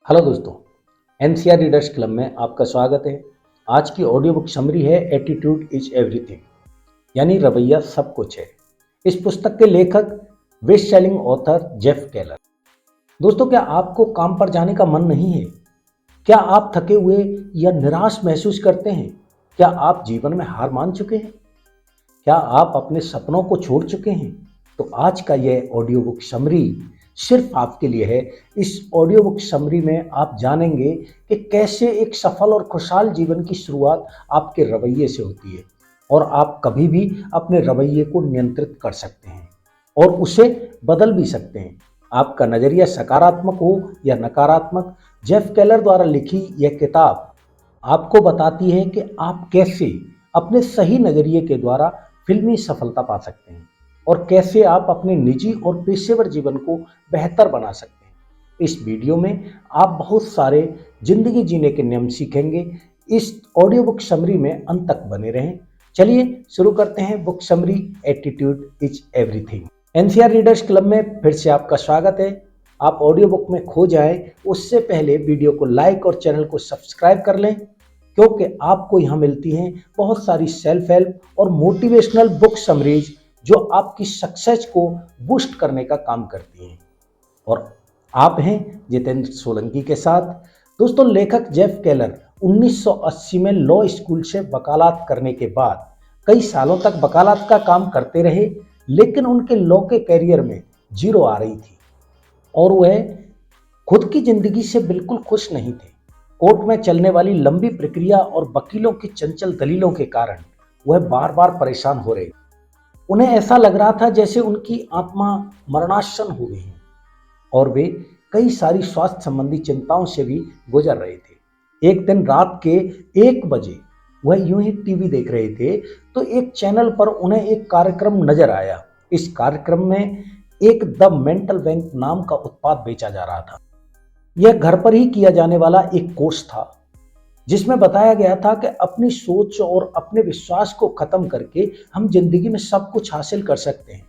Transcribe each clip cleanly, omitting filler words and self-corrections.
Hello दोस्तों, NCR readers club में आपका स्वागत है। आज की ऑडियो बुक समरी है एटीट्यूड इज एवरीथिंग, यानी रवैया सब कुछ है। इस पुस्तक के लेखक best selling author Jeff Keller. दोस्तों, क्या आपको काम पर जाने का मन नहीं है? क्या आप थके हुए या निराश महसूस करते हैं? क्या आप जीवन में हार मान चुके हैं? क्या आप अपने सपनों को छोड़ चुके हैं? तो आज का यह ऑडियो बुक समरी सिर्फ आपके लिए है। इस ऑडियो बुक समरी में आप जानेंगे कि कैसे एक सफल और खुशहाल जीवन की शुरुआत आपके रवैये से होती है और आप कभी भी अपने रवैये को नियंत्रित कर सकते हैं और उसे बदल भी सकते हैं। आपका नज़रिया सकारात्मक हो या नकारात्मक, जेफ केलर द्वारा लिखी यह किताब आपको बताती है कि आप कैसे अपने सही नज़रिए के द्वारा फिल्मी सफलता पा सकते हैं और कैसे आप अपने निजी और पेशेवर जीवन को बेहतर बना सकते हैं। इस वीडियो में आप बहुत सारे जिंदगी जीने के नियम सीखेंगे। इस ऑडियो बुक समरी में अंत तक बने रहें। चलिए शुरू करते हैं book summary attitude is everything. NCR readers club में फिर से आपका स्वागत है। आप ऑडियो बुक में खो जाएं उससे पहले वीडियो को लाइक और चैनल को सब्सक्राइब कर लें, क्योंकि आपको यहाँ मिलती हैं बहुत सारी सेल्फ हेल्प और मोटिवेशनल बुक समरीज जो आपकी सक्सेस को बूस्ट करने का काम करती हैं। और आप हैं जितेंद्र सोलंकी के साथ। दोस्तों, लेखक जेफ केलर 1980 में लॉ स्कूल से वकालत करने के बाद कई सालों तक वकालत का काम करते रहे, लेकिन उनके लॉ के करियर में जीरो आ रही थी और वह खुद की जिंदगी से बिल्कुल खुश नहीं थे। कोर्ट में चलने वाली लंबी प्रक्रिया और वकीलों की चंचल दलीलों के कारण वह बार बार परेशान हो रहे। उन्हें ऐसा लग रहा था जैसे उनकी आत्मा मरणासन हो गई है और वे कई सारी स्वास्थ्य संबंधी चिंताओं से भी गुजर रहे थे। एक दिन रात के 1 बजे वह यूं ही टीवी देख रहे थे तो एक चैनल पर उन्हें एक कार्यक्रम नजर आया। इस कार्यक्रम में एक द मेंटल बैंक नाम का उत्पाद बेचा जा रहा था। यह घर पर ही किया जाने वाला एक कोर्स था जिसमें बताया गया था कि अपनी सोच और अपने विश्वास को खत्म करके हम जिंदगी में सब कुछ हासिल कर सकते हैं।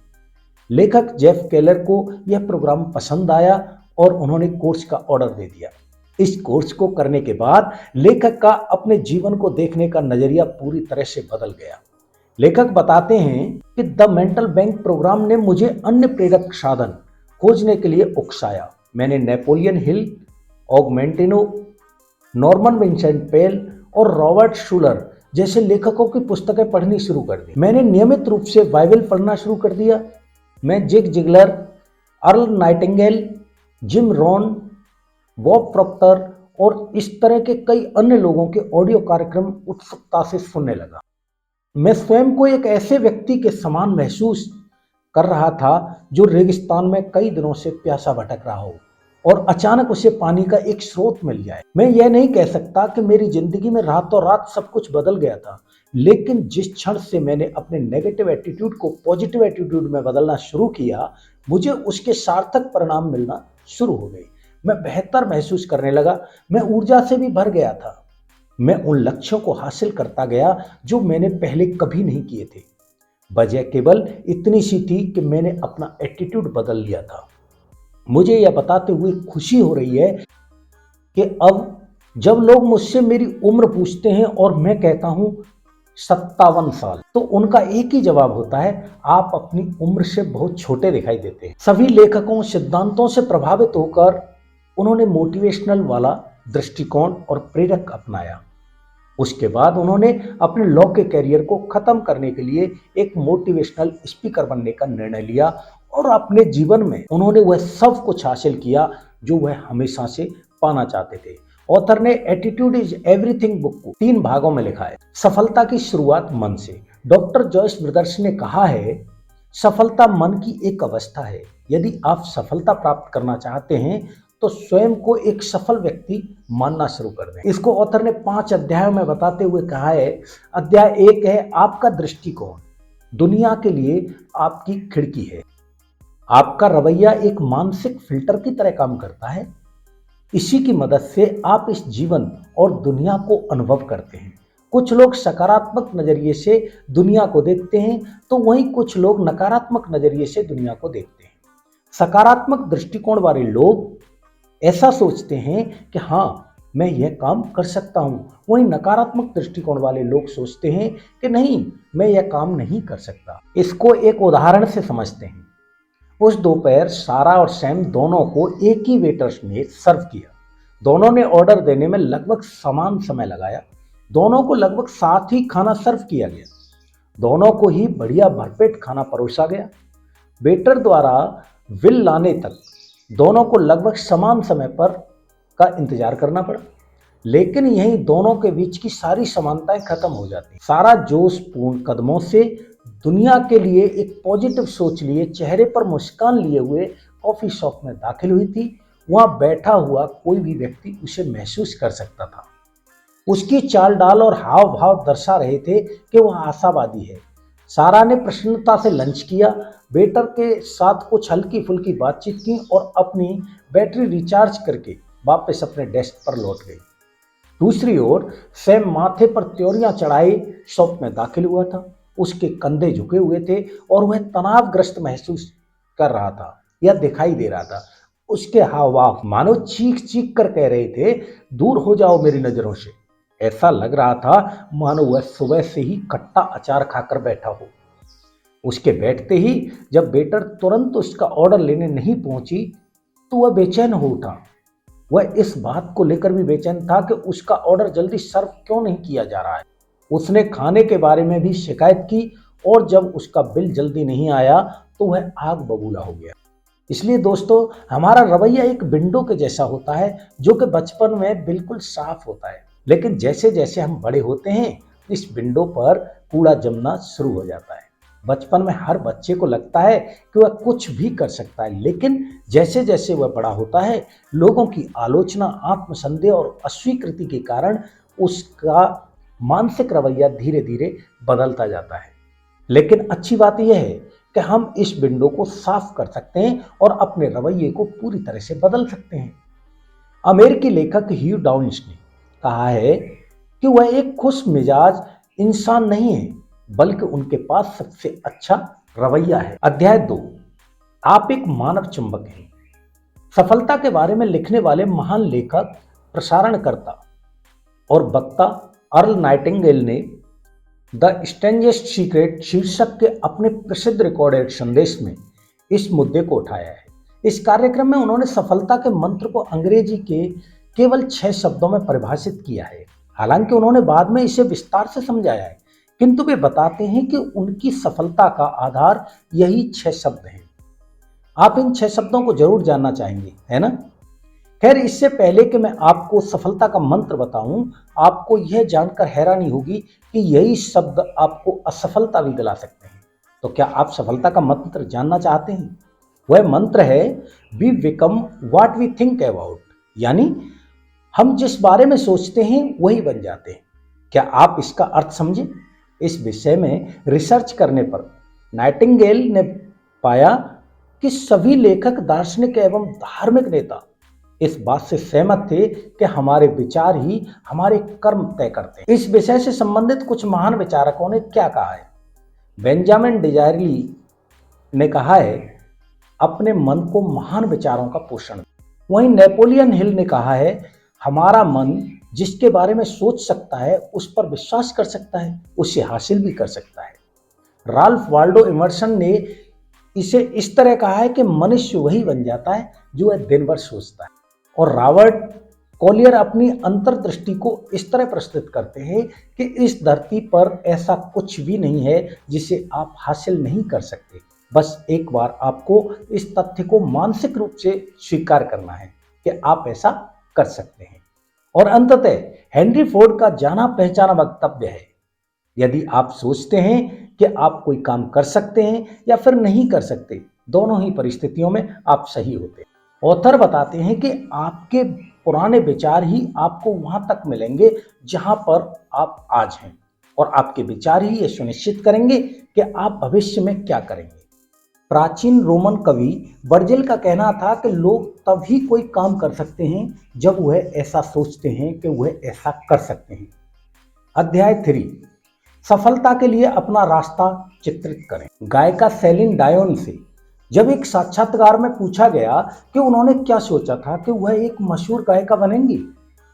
लेखक जेफ केलर को यह प्रोग्राम पसंद आया और उन्होंने कोर्स का ऑर्डर दे दिया। इस कोर्स को करने के बाद लेखक का अपने जीवन को देखने का नजरिया पूरी तरह से बदल गया। लेखक बताते हैं कि द मेंटल बैंक प्रोग्राम ने मुझे अन्य प्रेरक साधन खोजने के लिए उकसाया। मैंने नेपोलियन हिल, ऑगमेंटिनो, नॉर्मन विंसेंट पेल और रॉबर्ट शूलर जैसे लेखकों की पुस्तकें पढ़नी शुरू कर दी। मैंने नियमित रूप से बाइबल पढ़ना शुरू कर दिया। मैं Zig Ziglar, Earl Nightingale, Jim Rohn, Bob Proctor और इस तरह के कई अन्य लोगों के ऑडियो कार्यक्रम उत्सुकता से सुनने लगा। मैं स्वयं को एक ऐसे व्यक्ति के समान महसूस कर रहा था जो रेगिस्तान में कई दिनों से प्यासा भटक रहा हो और अचानक उसे पानी का एक स्रोत मिल जाए। मैं यह नहीं कह सकता कि मेरी जिंदगी में रातों रात सब कुछ बदल गया था, लेकिन जिस क्षण से मैंने अपने नेगेटिव एटीट्यूड को पॉजिटिव एटीट्यूड में बदलना शुरू किया, मुझे उसके सार्थक परिणाम मिलना शुरू हो गए। मैं बेहतर महसूस करने लगा। मैं ऊर्जा से भी भर गया था। मैं उन लक्ष्यों को हासिल करता गया जो मैंने पहले कभी नहीं किए थे। वजह केवल इतनी सी थी कि मैंने अपना एटीट्यूड बदल लिया था। मुझे यह बताते हुए खुशी हो रही है कि अब जब लोग मुझसे मेरी उम्र पूछते हैं और मैं कहता हूं 57 साल, तो उनका एक ही जवाब होता है, आप अपनी उम्र से बहुत छोटे दिखाई देते हैं। सभी लेखकों सिद्धांतों से प्रभावित होकर उन्होंने मोटिवेशनल वाला दृष्टिकोण और प्रेरक अपनाया। उसके बाद उन्होंने अपने लॉ के करियर को खत्म करने के लिए एक मोटिवेशनल स्पीकर बनने का निर्णय लिया और अपने जीवन में उन्होंने वह सब कुछ हासिल किया जो वह हमेशा से पाना चाहते थे। ऑथर ने एटीट्यूड इज एवरीथिंग बुक को 3 भागों में लिखा है। सफलता की शुरुआत मन से। डॉक्टर जॉयस ब्रदर्स ने कहा है, सफलता मन की एक अवस्था है। यदि आप सफलता प्राप्त करना चाहते हैं तो स्वयं को एक सफल व्यक्ति मानना शुरू कर दें। इसको ऑथर ने 5 अध्यायों में बताते हुए कहा है। अध्याय 1 है आपका दृष्टिकोण। दुनिया के लिए आपकी खिड़की है। आपका रवैया एक मानसिक फिल्टर की तरह काम करता है। इसी की मदद से आप इस जीवन और दुनिया को अनुभव करते हैं। कुछ लोग सकारात्मक नजरिए से दुनिया को देखते हैं तो वहीं कुछ लोग नकारात्मक नजरिए से दुनिया को देखते हैं। सकारात्मक दृष्टिकोण वाले लोग ऐसा सोचते हैं कि हाँ, मैं यह काम कर सकता हूँ। वहीं नकारात्मक दृष्टिकोण वाले लोग सोचते हैं कि नहीं, मैं यह काम नहीं कर सकता। इसको एक उदाहरण से समझते हैं। उस दोपहर सारा और सैम दोनों को एक ही वेटर्स ने सर्व किया। दोनों ने ऑर्डर देने में लगभग समान समय लगाया। दोनों को लगभग साथ ही खाना सर्व किया गया। दोनों को ही बढ़िया भरपेट खाना परोसा गया। वेटर द्वारा बिल लाने तक दोनों को लगभग समान समय पर का इंतजार करना पड़ा। लेकिन यही दोनों के बीच की सारी समानताएं खत्म हो जाती। सारा जोशपूर्ण कदमों से दुनिया के लिए एक पॉजिटिव सोच लिए, चेहरे पर मुस्कान लिए हुए कॉफी शॉप में दाखिल हुई थी। वहां बैठा हुआ कोई भी व्यक्ति उसे महसूस कर सकता था। उसकी चाल डाल और हाव भाव दर्शा रहे थे कि वह आशावादी है। सारा ने प्रसन्नता से लंच किया, वेटर के साथ कुछ हल्की फुल्की बातचीत की और अपनी बैटरी रिचार्ज करके वापस अपने डेस्क पर लौट गई। दूसरी ओर सैम माथे पर त्योरियां चढ़ाए शॉप में दाखिल हुआ था। उसके कंधे झुके हुए थे और वह तनावग्रस्त महसूस कर रहा था या दिखाई दे रहा था। उसके हाव भाव मानो चीख चीख कर कह रहे थे, दूर हो जाओ मेरी नजरों से। ऐसा लग रहा था मानो वह सुबह से ही खट्टा अचार खाकर बैठा हो। उसके बैठते ही जब वेटर तुरंत उसका ऑर्डर लेने नहीं पहुंची तो वह बेचैन हो उठा। वह इस बात को लेकर भी बेचैन था कि उसका ऑर्डर जल्दी सर्व क्यों नहीं किया जा रहा है। उसने खाने के बारे में भी शिकायत की और जब उसका बिल जल्दी नहीं आया तो वह आग बबूला हो गया। इसलिए दोस्तों, हमारा रवैया एक विंडो के जैसा होता है जो कि बचपन में बिल्कुल साफ होता है, लेकिन जैसे जैसे हम बड़े होते हैं इस विंडो पर कूड़ा जमना शुरू हो जाता है। बचपन में हर बच्चे को लगता है कि वह कुछ भी कर सकता है, लेकिन जैसे जैसे वह बड़ा होता है लोगों की आलोचना, आत्मसंदेह और अस्वीकृति के कारण उसका मानसिक रवैया धीरे धीरे बदलता जाता है। लेकिन अच्छी बात यह है कि हम इस विंडो को साफ कर सकते हैं और अपने रवैये को पूरी तरह से बदल सकते हैं। अमेरिकी लेखक ह्यू डाउनिस ने कहा है कि वह एक खुश मिजाज इंसान नहीं है, बल्कि उनके पास सबसे अच्छा रवैया है। अध्याय 2, आप एक मानव चुंबक हैं। सफलता के बारे में लिखने वाले महान लेखक, प्रसारणकर्ता और वक्ता अर्ल नाइटिंगेल ने द स्ट्रेंजेस्ट सीक्रेट शीर्षक के अपने प्रसिद्ध रिकॉर्डेड संदेश में इस मुद्दे को उठाया है। इस कार्यक्रम में उन्होंने सफलता के मंत्र को अंग्रेजी के केवल 6 शब्दों में परिभाषित किया है। हालांकि उन्होंने बाद में इसे विस्तार से समझाया है, किंतु वे बताते हैं कि उनकी सफलता का आधार यही 6 शब्द हैं। आप इन 6 शब्दों को जरूर जानना चाहेंगे, है ना? खैर, इससे पहले कि मैं आपको सफलता का मंत्र बताऊं, आपको यह जानकर हैरानी होगी कि यही शब्द आपको असफलता भी दिला सकते हैं। तो क्या आप सफलता का मंत्र जानना चाहते हैं? वह मंत्र है we become what we think about, यानी हम जिस बारे में सोचते हैं वही बन जाते हैं। क्या आप इसका अर्थ समझे? इस विषय में रिसर्च करने पर नाइटिंगेल ने पाया कि सभी लेखक, दार्शनिक एवं धार्मिक नेता इस बात से सहमत थे कि हमारे विचार ही हमारे कर्म तय करते हैं। इस विषय से संबंधित कुछ महान विचारकों ने क्या कहा है? बेंजामिन डिजायरली ने कहा है, अपने मन को महान विचारों का पोषण। वहीं नेपोलियन हिल ने कहा है, हमारा मन जिसके बारे में सोच सकता है उस पर विश्वास कर सकता है, उसे हासिल भी कर सकता है। राल्फ वाल्डो इमर्सन ने इसे इस तरह कहा है कि मनुष्य वही बन जाता है जो वह दिन भर सोचता है। और रॉबर्ट कॉलियर अपनी अंतर्दृष्टि को इस तरह प्रस्तुत करते हैं कि इस धरती पर ऐसा कुछ भी नहीं है जिसे आप हासिल नहीं कर सकते। बस एक बार आपको इस तथ्य को मानसिक रूप से स्वीकार करना है कि आप ऐसा कर सकते हैं। और अंततः हेनरी फोर्ड का जाना पहचाना वक्तव्य है, यदि आप सोचते हैं कि आप कोई काम कर सकते हैं या फिर नहीं कर सकते, दोनों ही परिस्थितियों में आप सही होते हैं। ऑथर बताते हैं कि आपके पुराने विचार ही आपको वहां तक मिलेंगे जहां पर आप आज हैं, और आपके विचार ही ये सुनिश्चित करेंगे कि आप भविष्य में क्या करेंगे। प्राचीन रोमन कवि वर्जिल का कहना था कि लोग तभी कोई काम कर सकते हैं जब वह ऐसा सोचते हैं कि वह ऐसा कर सकते हैं। अध्याय 3, सफलता के लिए अपना रास्ता चित्रित करें। गायिका सेलिन डायोन से जब एक साक्षात्कार में पूछा गया कि उन्होंने क्या सोचा था कि वह एक मशहूर गायिका बनेंगी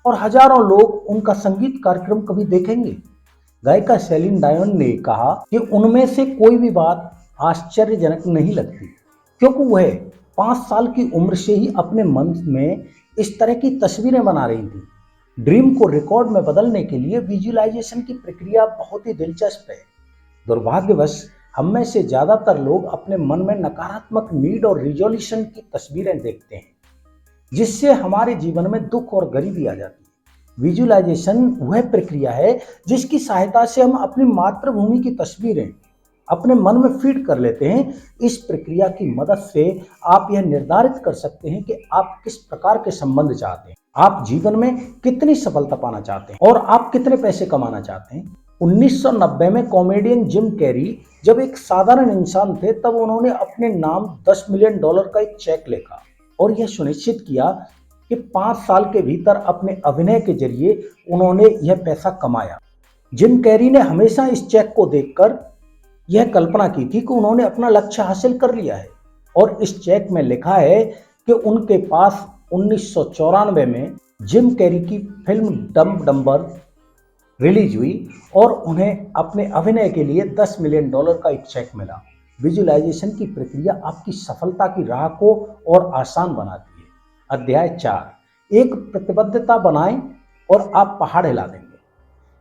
और हजारों लोग उनका संगीत कार्यक्रम कभी देखेंगे, गायिका सेलिन डायोन ने कहा कि उनमें से कोई भी बात आश्चर्यजनक नहीं लगती, क्योंकि वह 5 साल की उम्र से ही अपने मन में इस तरह की तस्वीरें बना रही थी। ड्रीम को रिकॉर्ड में बदलने के लिए विजुअलाइजेशन की प्रक्रिया बहुत ही दिलचस्प है। दुर्भाग्यवश हम में से ज्यादातर लोग अपने मन में नकारात्मक नीड और रिजोल्यूशन की तस्वीरें देखते हैं, जिससे हमारे जीवन में दुख और गरीबी आ जाती है। विजुअलाइजेशन वह प्रक्रिया है जिसकी सहायता से हम अपनी मातृभूमि की तस्वीरें अपने मन में फीड कर लेते हैं। इस प्रक्रिया की मदद से आप यह निर्धारित कर सकते हैं कि आप किस प्रकार के संबंध चाहते हैं, आप जीवन में कितनी सफलता पाना चाहते हैं और आप कितने पैसे कमाना चाहते हैं। 1990 में कॉमेडियन जिम कैरी जब एक साधारण इंसान थे, तब उन्होंने अपने नाम $10 मिलियन का एक चेक लिखा और यह सुनिश्चित किया कि 5 साल के भीतर अपने अभिनय के जरिए उन्होंने यह पैसा कमाया। जिम कैरी ने हमेशा इस चेक को देखकर यह कल्पना की थी कि उन्होंने अपना लक्ष्य हासिल कर लिया है, और इस चेक में लिखा है कि उनके पास 1994 में जिम कैरी की फिल्म डम्ब डम्बर रिलीज हुई और उन्हें अपने अभिनय के लिए $10 मिलियन का एक चेक मिला। विजुअलाइजेशन की प्रक्रिया आपकी सफलता की राह को और आसान बनाती है। अध्याय 4, एक प्रतिबद्धता बनाएं और आप पहाड़ हिला देंगे।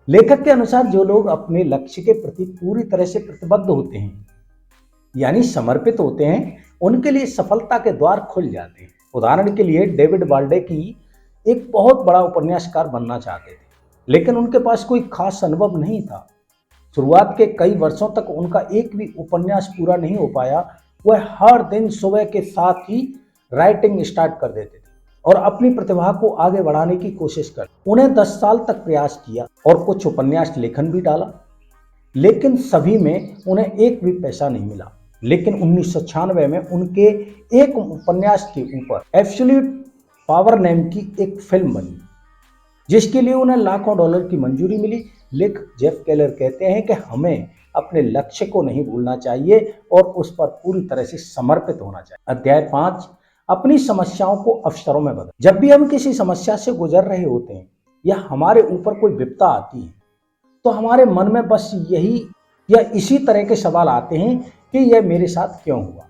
लेखक के अनुसार जो लोग अपने लक्ष्य के प्रति पूरी तरह से प्रतिबद्ध होते हैं, यानी समर्पित होते हैं, उनके लिए सफलता के द्वार खुल जाते हैं। उदाहरण के लिए डेविड वाल्डेकी एक बहुत बड़ा उपन्यासकार बनना चाहते थे, लेकिन उनके पास कोई खास अनुभव नहीं था। शुरुआत के कई वर्षों तक उनका एक भी उपन्यास पूरा नहीं हो पाया। वह हर दिन सुबह के साथ ही राइटिंग स्टार्ट कर देते थे और अपनी प्रतिभा को आगे बढ़ाने की कोशिश कर। उन्हें 10 साल तक प्रयास किया और कुछ उपन्यास लेखन भी डाला, लेकिन सभी में उन्हें एक भी पैसा नहीं मिला। लेकिन 1996 में उनके एक उपन्यास के ऊपर एब्सोल्यूट पावर नाम की एक फिल्म बनी, जिसके लिए उन्हें लाखों डॉलर की मंजूरी मिली। लेखक जेफ केलर कहते हैं कि हमें अपने लक्ष्य को नहीं भूलना चाहिए और उस पर पूरी तरह से समर्पित होना चाहिए। अध्याय 5, अपनी समस्याओं को अवसरों में बदलें। जब भी हम किसी समस्या से गुजर रहे होते हैं या हमारे ऊपर कोई विपदा आती है, तो हमारे मन में बस यही या इसी तरह के सवाल आते हैं कि यह मेरे साथ क्यों हुआ,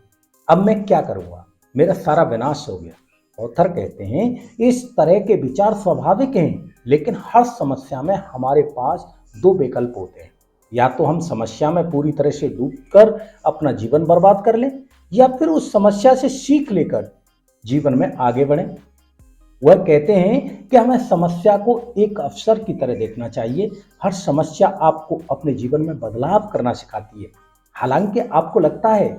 अब मैं क्या करूँगा, मेरा सारा विनाश हो गया। ऑथर कहते हैं इस तरह के विचार स्वाभाविक हैं, लेकिन हर समस्या में हमारे पास 2 विकल्प होते हैं। या तो हम समस्या में पूरी तरह से डूबकर अपना जीवन बर्बाद कर लें, या फिर उस समस्या से सीख लेकर जीवन में आगे बढ़ें। वह कहते हैं कि हमें समस्या को एक अवसर की तरह देखना चाहिए। हर समस्या आपको अपने जीवन में बदलाव करना सिखाती है। हालांकि आपको लगता है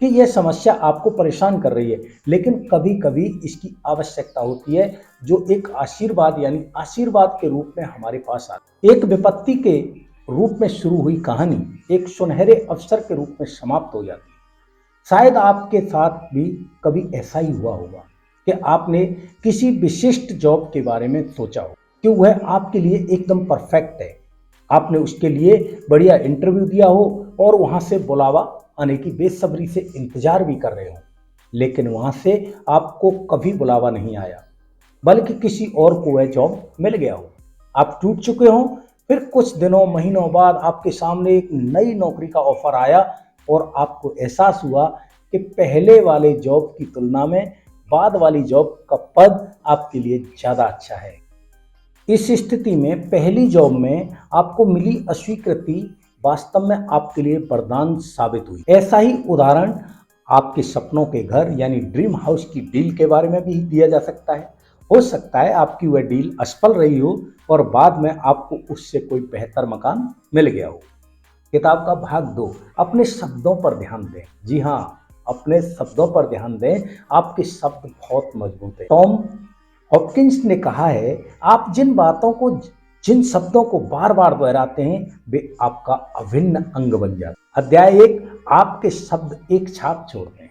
कि यह समस्या आपको परेशान कर रही है, लेकिन कभी कभी इसकी आवश्यकता होती है, जो एक आशीर्वाद यानी आशीर्वाद के रूप में हमारे पास आती है। एक विपत्ति के रूप में शुरू हुई कहानी एक सुनहरे अवसर के रूप में समाप्त हो जाती है। शायद आपके साथ भी कभी ऐसा ही हुआ होगा कि आपने किसी विशिष्ट जॉब के बारे में सोचा हो कि वह आपके लिए एकदम परफेक्ट है। आपने उसके लिए बढ़िया इंटरव्यू दिया हो और वहां से बुलावा आने की बेसब्री से इंतजार भी कर रहे हो, लेकिन वहां से आपको कभी बुलावा नहीं आया, बल्कि किसी और को वह जॉब मिल गया हो। आप टूट चुके हो, फिर कुछ दिनों महीनों बाद आपके सामने एक नई नौकरी का ऑफर आया और आपको एहसास हुआ कि पहले वाले जॉब की तुलना में बाद वाली जॉब का पद आपके लिए ज़्यादा अच्छा है। इस स्थिति में पहली जॉब में आपको मिली अस्वीकृति वास्तव में आपके लिए वरदान साबित हुई। ऐसा ही उदाहरण आपके सपनों के घर यानी ड्रीम हाउस की डील के बारे में भी दिया जा सकता है। हो सकता है आपकी वह डील असफल रही हो और बाद में आपको उससे कोई बेहतर मकान मिल गया हो। किताब का भाग 2, अपने शब्दों पर ध्यान दें। जी हाँ, अपने शब्दों पर ध्यान दें। आपके शब्द बहुत मजबूत है। टॉम हॉपकिंस ने कहा है, आप जिन शब्दों को बार बार दोहराते हैं वे आपका अभिन्न अंग बन जाते हैं। अध्याय 1, आपके शब्द एक छाप छोड़ते हैं।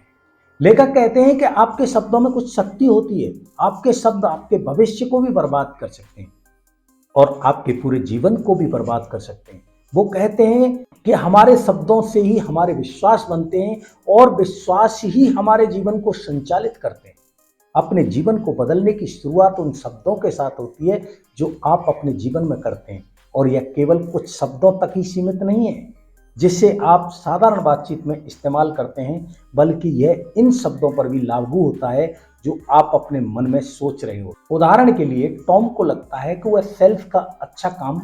लेखक कहते हैं कि आपके शब्दों में कुछ शक्ति होती है। आपके शब्द आपके भविष्य को भी बर्बाद कर सकते हैं और आपके पूरे जीवन को भी बर्बाद कर सकते हैं। वो कहते हैं कि हमारे शब्दों से ही हमारे विश्वास बनते हैं और विश्वास ही हमारे जीवन को संचालित करते हैं। अपने जीवन को बदलने की शुरुआत उन शब्दों के साथ होती है जो आप अपने जीवन में करते हैं, और यह केवल कुछ शब्दों तक ही सीमित नहीं है जिसे आप साधारण बातचीत में इस्तेमाल करते हैं, बल्कि यह इन शब्दों पर भी लागू होता है जो आप अपने मन में सोच रहे हो। उदाहरण के लिए, टॉम को लगता है कि वह सेल्फ का अच्छा काम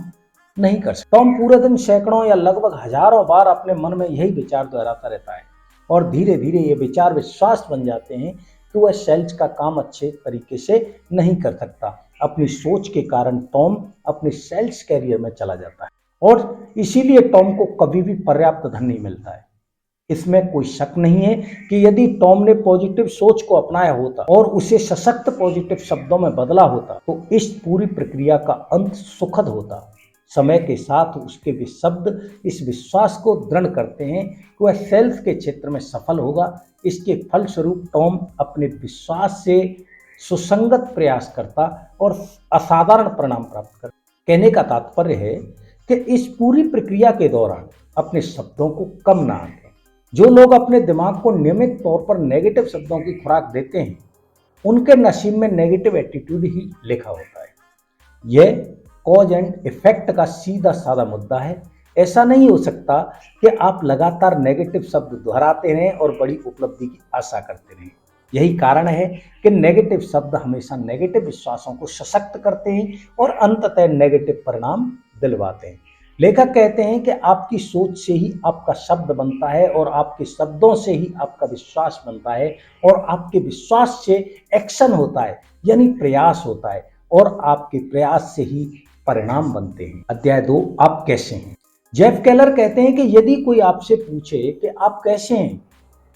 नहीं कर सकता। टॉम पूरे दिन सैकड़ों या लगभग हजारों बार अपने मन में यही विचार दोहराता रहता है, और धीरे धीरे ये विचार विश्वास बन जाते हैं कि वह सेल्स का काम अच्छे तरीके से नहीं कर सकता। अपनी सोच के कारण टॉम अपने सेल्स कैरियर में चला जाता है, और इसीलिए टॉम को कभी भी पर्याप्त धन नहीं मिलता है। इसमें कोई शक नहीं है कि यदि टॉम ने पॉजिटिव सोच को अपनाया होता और उसे सशक्त पॉजिटिव शब्दों में बदला होता तो इस पूरी प्रक्रिया का अंत सुखद होता। समय के साथ उसके भी शब्द इस विश्वास को दृढ़ करते हैं कि वह सेल्स के क्षेत्र में सफल होगा। इसके फलस्वरूप टॉम अपने विश्वास से सुसंगत प्रयास करता और असाधारण परिणाम प्राप्त करता। कहने का तात्पर्य है कि इस पूरी प्रक्रिया के दौरान अपने शब्दों को कम ना आंकें। जो लोग अपने दिमाग को नियमित तौर पर नेगेटिव शब्दों की खुराक देते हैं, उनके नसीब में नेगेटिव एटीट्यूड ही लिखा होता है। यह कॉज एंड इफेक्ट का सीधा साधा मुद्दा है। ऐसा नहीं हो सकता कि आप लगातार नेगेटिव शब्द दोहराते रहें और बड़ी उपलब्धि की आशा करते रहें। यही कारण है कि नेगेटिव शब्द हमेशा नेगेटिव विश्वासों को सशक्त करते हैं और अंततः नेगेटिव परिणाम दिलवाते हैं। लेखक कहते हैं कि आपकी सोच से ही आपका शब्द बनता है, और आपके शब्दों से ही आपका विश्वास बनता है, और आपके विश्वास से एक्शन होता है, यानी प्रयास होता है, और आपके प्रयास से ही परिणाम बनते हैं। अध्याय 2, आप कैसे हैं। जेफ केलर कहते हैं कि यदि कोई आपसे पूछे कि आप कैसे हैं,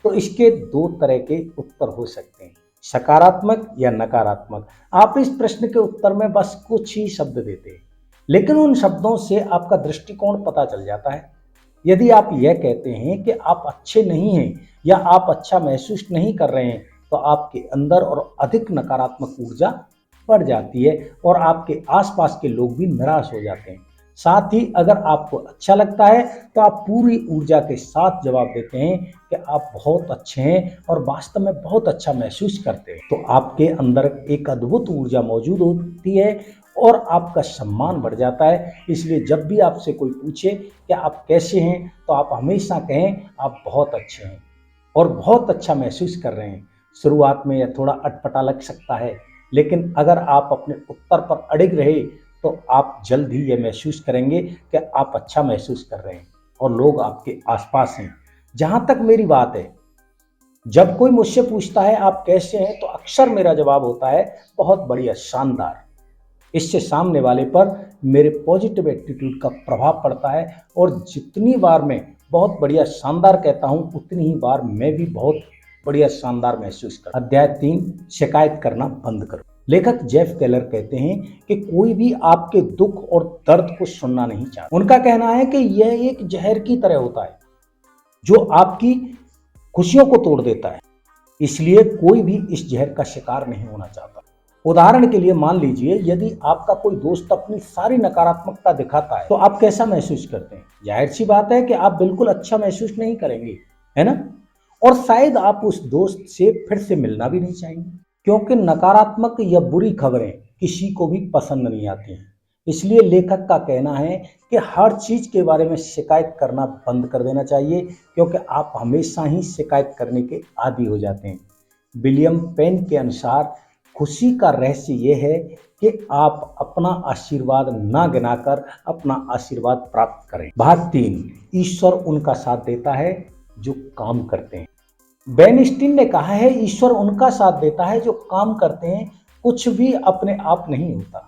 तो इसके 2 तरह के उत्तर हो सकते हैं, सकारात्मक या नकारात्मक। आप इस प्रश्न के उत्तर में बस कुछ ही शब्द देते हैं, लेकिन उन शब्दों से आपका दृष्टिकोण पता चल जाता है। यदि आप यह कहते हैं कि आप अच्छे नहीं हैं या आप अच्छा महसूस नहीं कर रहे हैं, तो आपके अंदर और अधिक नकारात्मक ऊर्जा बढ़ जाती है और आपके आसपास के लोग भी निराश हो जाते हैं। साथ ही अगर आपको अच्छा लगता है तो आप पूरी ऊर्जा के साथ जवाब देते हैं कि आप बहुत अच्छे हैं और वास्तव में बहुत अच्छा महसूस करते हैं। तो आपके अंदर एक अद्भुत ऊर्जा मौजूद होती है और आपका सम्मान बढ़ जाता है। इसलिए जब भी आपसे कोई पूछे कि आप कैसे हैं, तो आप हमेशा कहें आप बहुत अच्छे हैं और बहुत अच्छा महसूस कर रहे हैं। शुरुआत में यह थोड़ा अटपटा लग सकता है, लेकिन अगर आप अपने उत्तर पर अड़िग रहे तो आप जल्द ही ये महसूस करेंगे कि आप अच्छा महसूस कर रहे हैं और लोग आपके आसपास हैं। जहाँ तक मेरी बात है, जब कोई मुझसे पूछता है आप कैसे हैं, तो अक्सर मेरा जवाब होता है बहुत बढ़िया, शानदार। इससे सामने वाले पर मेरे पॉजिटिव एटीट्यूड का प्रभाव पड़ता है, और जितनी बार मैं बहुत बढ़िया शानदार कहता हूँ, उतनी ही बार मैं भी बहुत बढ़िया शानदार महसूस करता हूं। अध्याय 3, शिकायत करना बंद करो। लेखक जेफ केलर कहते हैं कि कोई भी आपके दुख और दर्द को सुनना नहीं चाहता। उनका कहना है कि यह एक जहर की तरह होता है जो आपकी खुशियों को तोड़ देता है, इसलिए कोई भी इस जहर का शिकार नहीं होना चाहता। उदाहरण के लिए मान लीजिए, यदि आपका कोई दोस्त अपनी सारी नकारात्मकता दिखाता है तो आप कैसा महसूस करते हैं? जाहिर सी बात है कि आप बिल्कुल अच्छा महसूस नहीं करेंगे, है ना? और शायद आप उस दोस्त से फिर से मिलना भी नहीं चाहेंगे, क्योंकि नकारात्मक या बुरी खबरें किसी को भी पसंद नहीं आती हैं। इसलिए लेखक का कहना है कि हर चीज के बारे में शिकायत करना बंद कर देना चाहिए, क्योंकि आप हमेशा ही शिकायत करने के आदी हो जाते हैं। विलियम पेन के अनुसार खुशी का रहस्य यह है कि आप अपना आशीर्वाद ना गिनाकर अपना आशीर्वाद प्राप्त करें। भाग 3, ईश्वर उनका साथ देता है जो काम करते हैं। बेन स्टीन ने कहा है, ईश्वर उनका साथ देता है जो काम करते हैं। कुछ भी अपने आप नहीं होता।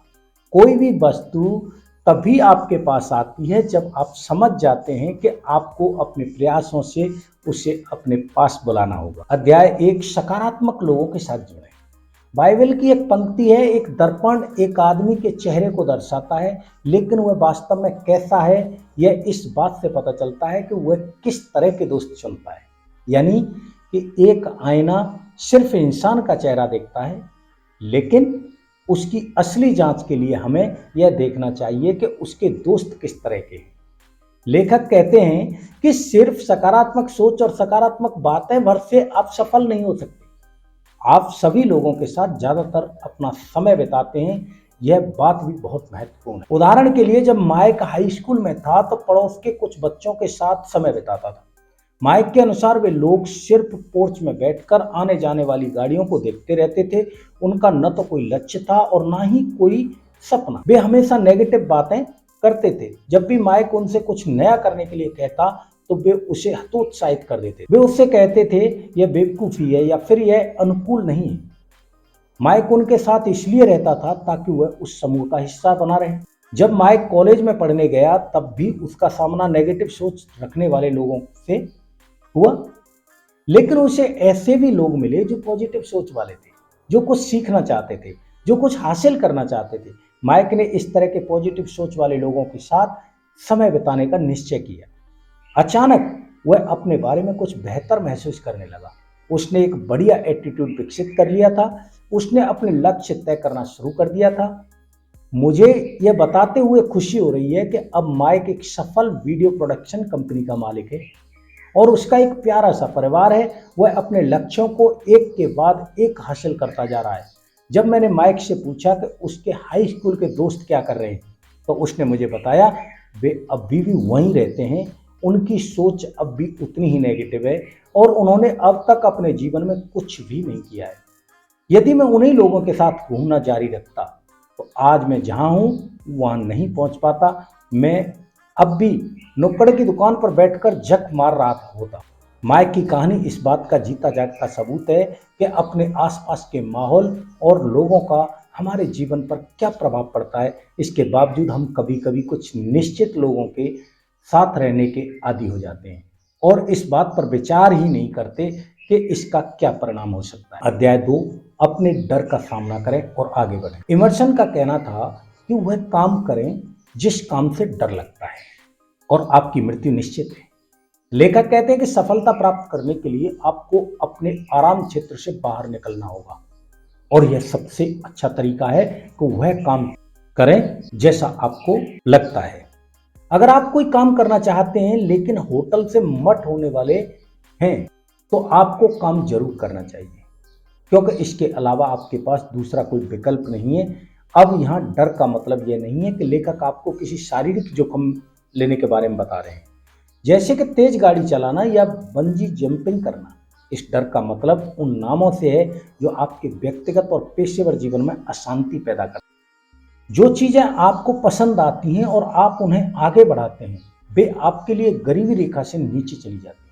कोई भी वस्तु तभी आपके पास आती है जब आप समझ जाते हैं कि आपको अपने प्रयासों से उसे अपने पास बुलाना होगा। अध्याय 1, सकारात्मक लोगों के साथ जुड़ें। बाइबल की एक पंक्ति है, एक दर्पण एक आदमी के चेहरे को दर्शाता है, लेकिन वह वास्तव में कैसा है यह इस बात से पता चलता है कि वह किस तरह के दोस्त चुनता है। यानी कि एक आईना सिर्फ इंसान का चेहरा देखता है, लेकिन उसकी असली जांच के लिए हमें यह देखना चाहिए कि उसके दोस्त किस तरह के हैं। लेखक कहते हैं कि सिर्फ सकारात्मक सोच और सकारात्मक बातें भर से आप सफल नहीं हो सकते। आप सभी लोगों के साथ ज्यादातर अपना समय बिताते हैं, यह बात भी बहुत महत्वपूर्ण है। उदाहरण के लिए, जब माइक हाई स्कूल में था तो पड़ोस के कुछ बच्चों के साथ समय बिताता था। माइक के अनुसार वे लोग सिर्फ पोर्च में बैठकर आने जाने वाली गाड़ियों को देखते रहते थे। उनका न तो कोई लक्ष्य था और ना ही कोई सपना। वे हमेशा नेगेटिव बातें करते थे। जब भी माइक उनसे कुछ नया करने के लिए कहता तो वे उसे हतोत्साहित कर देते। वे उससे कहते थे, यह बेवकूफ़ी है या फिर यह अनुकूल नहीं है। माइक उनके साथ इसलिए रहता था ताकि वह उस समूह का हिस्सा बना रहे। जब माइक कॉलेज में पढ़ने गया तब भी उसका सामना नेगेटिव सोच रखने वाले लोगों से हुआ, लेकिन उसे ऐसे भी लोग मिले जो पॉजिटिव सोच वाले थे, जो कुछ सीखना चाहते थे, जो कुछ हासिल करना चाहते थे। माइक ने इस तरह के पॉजिटिव सोच वाले लोगों के साथ समय बिताने का निश्चय किया। अचानक वह अपने बारे में कुछ बेहतर महसूस करने लगा। उसने एक बढ़िया एटीट्यूड विकसित कर लिया था। उसने अपने लक्ष्य तय करना शुरू कर दिया था। मुझे यह बताते हुए खुशी हो रही है कि अब माइक एक सफल वीडियो प्रोडक्शन कंपनी का मालिक है और उसका एक प्यारा सा परिवार है। वह अपने लक्ष्यों को एक के बाद एक हासिल करता जा रहा है। जब मैंने माइक से पूछा कि उसके हाई स्कूल के दोस्त क्या कर रहे हैं, तो उसने मुझे बताया वे अभी भी वहीं रहते हैं। उनकी सोच अब भी उतनी ही नेगेटिव है और उन्होंने अब तक अपने जीवन में कुछ भी नहीं किया है। यदि मैं उन्हीं लोगों के साथ घूमना जारी रखता तो आज मैं जहां हूं वहां नहीं पहुंच पाता। मैं अब भी नुक्कड़ की दुकान पर बैठकर जक मार रहा होता। माइक की कहानी इस बात का जीता जागता सबूत है कि अपने आसपास के माहौल और लोगों का हमारे जीवन पर क्या प्रभाव पड़ता है। इसके बावजूद हम कभी कभी कुछ निश्चित लोगों के साथ रहने के आदी हो जाते हैं और इस बात पर विचार ही नहीं करते कि इसका क्या परिणाम हो सकता है। अध्याय 2, अपने डर का सामना करें और आगे बढ़ें। इमर्सन का कहना था कि वह काम करें जिस काम से डर लगता है और आपकी मृत्यु निश्चित है। लेखक कहते हैं कि सफलता प्राप्त करने के लिए आपको अपने आराम क्षेत्र से बाहर निकलना होगा और यह सबसे अच्छा तरीका है कि वह काम करें जैसा आपको लगता है। अगर आप कोई काम करना चाहते हैं लेकिन होटल से मठ होने वाले हैं तो आपको काम जरूर करना चाहिए, क्योंकि इसके अलावा आपके पास दूसरा कोई विकल्प नहीं है। अब यहाँ डर का मतलब यह नहीं है कि लेखक आपको किसी शारीरिक जोखिम लेने के बारे में बता रहे हैं, जैसे कि तेज गाड़ी चलाना या बंजी जंपिंग करना। इस डर का मतलब उन नामों से है जो आपके व्यक्तिगत और पेशेवर जीवन में अशांति पैदा करते हैं। जो चीजें आपको पसंद आती हैं और आप उन्हें आगे बढ़ाते हैं, वे आपके लिए गरीबी रेखा से नीचे चली जाती हैं।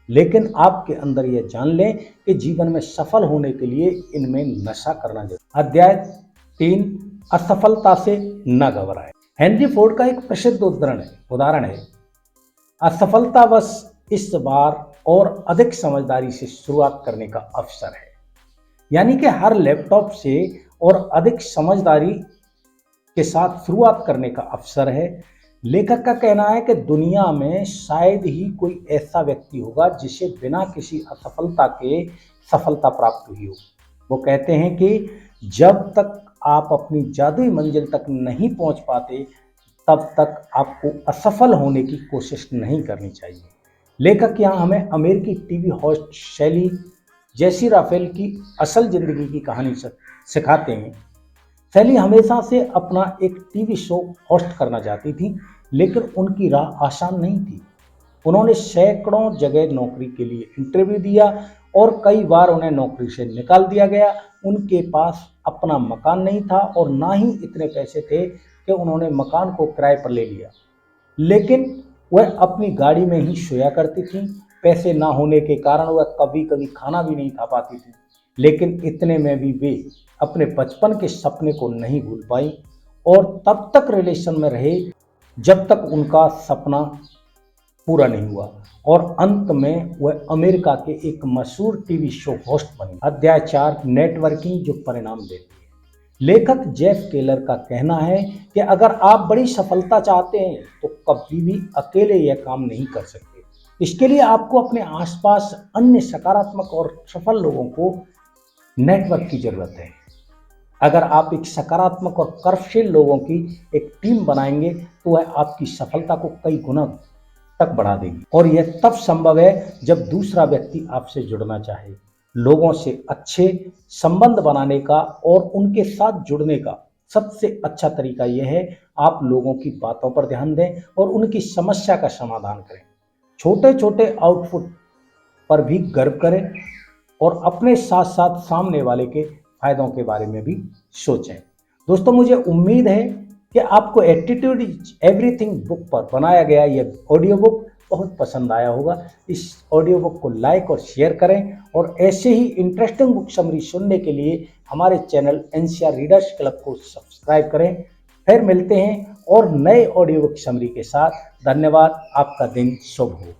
लेकिन आपके अंदर यह जान लें कि जीवन में सफल होने के लिए इनमें नशा करना जरूरी। अध्याय 3, असफलता से न घबराएं। हेनरी फोर्ड का एक प्रसिद्ध उदाहरण है, असफलता बस इस बार और अधिक समझदारी से शुरुआत करने का अवसर है। यानी कि हर लैपटॉप से और अधिक समझदारी के साथ शुरुआत करने का अवसर है। लेखक का कहना है कि दुनिया में शायद ही कोई ऐसा व्यक्ति होगा जिसे बिना किसी असफलता के सफलता प्राप्त हुई हो। वो कहते हैं कि जब तक आप अपनी जादुई मंजिल तक नहीं पहुंच पाते तब तक आपको असफल होने की कोशिश नहीं करनी चाहिए। लेखक यहाँ हमें अमेरिकी टीवी होस्ट शैली जेसी राफेल की असल जिंदगी की कहानी सिखाते हैं। शैली हमेशा से अपना एक टीवी शो होस्ट करना चाहती थी, लेकिन उनकी राह आसान नहीं थी। उन्होंने सैकड़ों जगह नौकरी के लिए इंटरव्यू दिया और कई बार उन्हें नौकरी से निकाल दिया गया। उनके पास अपना मकान नहीं था और ना ही इतने पैसे थे कि उन्होंने मकान को किराए पर ले लिया, लेकिन वह अपनी गाड़ी में ही सोया करती थी। पैसे ना होने के कारण वह कभी कभी खाना भी नहीं खा पाती थी, लेकिन इतने में भी वे अपने बचपन के सपने को नहीं भूल पाई और तब तक रिलेशन में रहे जब तक उनका सपना पूरा नहीं हुआ और अंत में वह अमेरिका के एक मशहूर टीवी शो होस्ट बनी। अध्याय 4, नेटवर्किंग जो परिणाम देती है। लेखक जेफ केलर का कहना है कि अगर आप बड़ी सफलता चाहते हैं तो कभी भी अकेले यह काम नहीं कर सकते। इसके लिए आपको अपने आसपास अन्य सकारात्मक और सफल लोगों को नेटवर्क की जरूरत है। अगर आप एक सकारात्मक और कर्मशील लोगों की एक टीम बनाएंगे तो वह आपकी सफलता को कई गुना तक बढ़ा देगी और यह तब संभव है जब दूसरा व्यक्ति आपसे जुड़ना चाहे। लोगों से अच्छे संबंध बनाने का और उनके साथ जुड़ने का सबसे अच्छा तरीका यह है आप लोगों की बातों पर ध्यान दें और उनकी समस्या का समाधान करें। छोटे छोटे आउटपुट पर भी गर्व करें और अपने साथ साथ सामने वाले के फायदों के बारे में भी सोचें। दोस्तों, मुझे उम्मीद है कि आपको एटीट्यूड इज एवरीथिंग बुक पर बनाया गया यह ऑडियो बुक बहुत पसंद आया होगा। इस ऑडियो बुक को लाइक और शेयर करें और ऐसे ही इंटरेस्टिंग बुक समरी सुनने के लिए हमारे चैनल एनसीआर रीडर्स क्लब को सब्सक्राइब करें। फिर मिलते हैं और नए ऑडियो बुक समरी के साथ। धन्यवाद। आपका दिन शुभ हो।